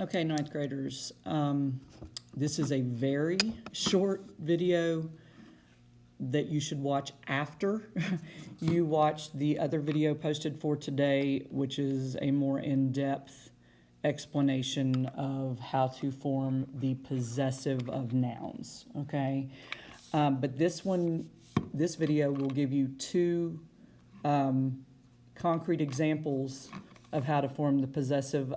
Okay, ninth graders, this is a very short video that you should watch after you watch the other video posted for today, which is a more in-depth explanation of how to form the possessive of nouns, okay? But this video will give you two concrete examples of how to form the possessive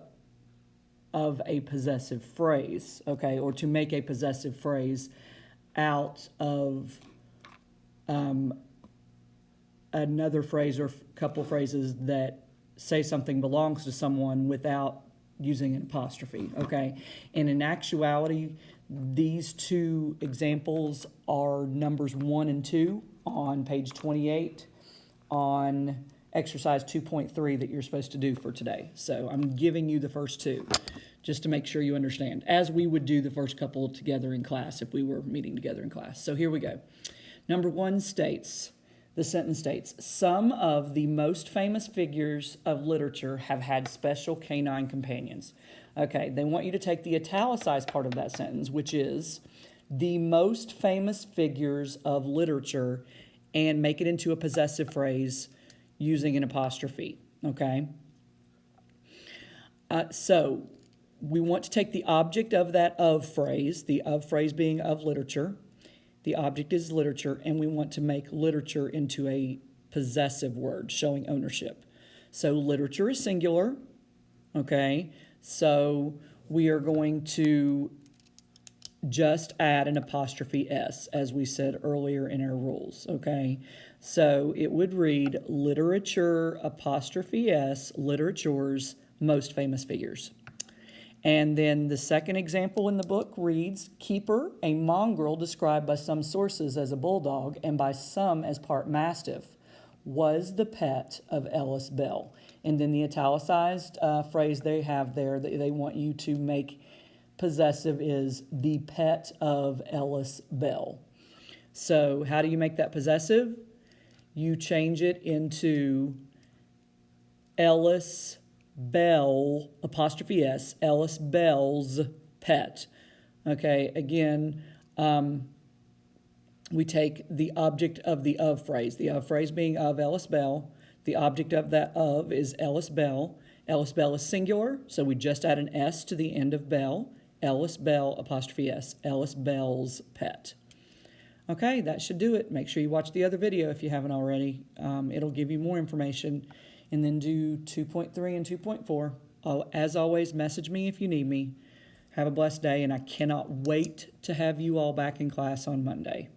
of a possessive phrase, okay, or to make a possessive phrase out of another phrase or couple phrases that say something belongs to someone without using an apostrophe, okay? And in actuality, these two examples are numbers 1 and 2 on page 28 on exercise 2.3 that you're supposed to do for today. So I'm giving you the first two just to make sure you understand, as we would do the first couple together in class if we were meeting together in class. So here we go. Number 1 states, the sentence states, some of the most famous figures of literature have had special canine companions. Okay, they want you to take the italicized part of that sentence, which is the most famous figures of literature, and make it into a possessive phrase using an apostrophe, okay? So we want to take the object of that of phrase, the of phrase being of literature. The object is literature, and we want to make literature into a possessive word showing ownership. So literature is singular, okay? So we are going to just add an apostrophe S, as we said earlier in our rules, okay? So it would read literature apostrophe S, literature's most famous figures. And then the second example in the book reads, Keeper, a mongrel described by some sources as a bulldog and by some as part mastiff, was the pet of Ellis Bell. And then the italicized phrase they have there that they want you to make possessive is the pet of Ellis Bell. So how do you make that possessive? You change it into Ellis Bell, apostrophe S, Ellis Bell's pet. Okay, again, we take the object of the of phrase being of Ellis Bell. The object of that of is Ellis Bell. Ellis Bell is singular, so we just add an S to the end of Bell. Ellis Bell, apostrophe S, Ellis Bell's pet. Okay, that should do it. Make sure you watch the other video if you haven't already. It'll give you more information. And then do 2.3 and 2.4. As always, message me if you need me. Have a blessed day, and I cannot wait to have you all back in class on Monday.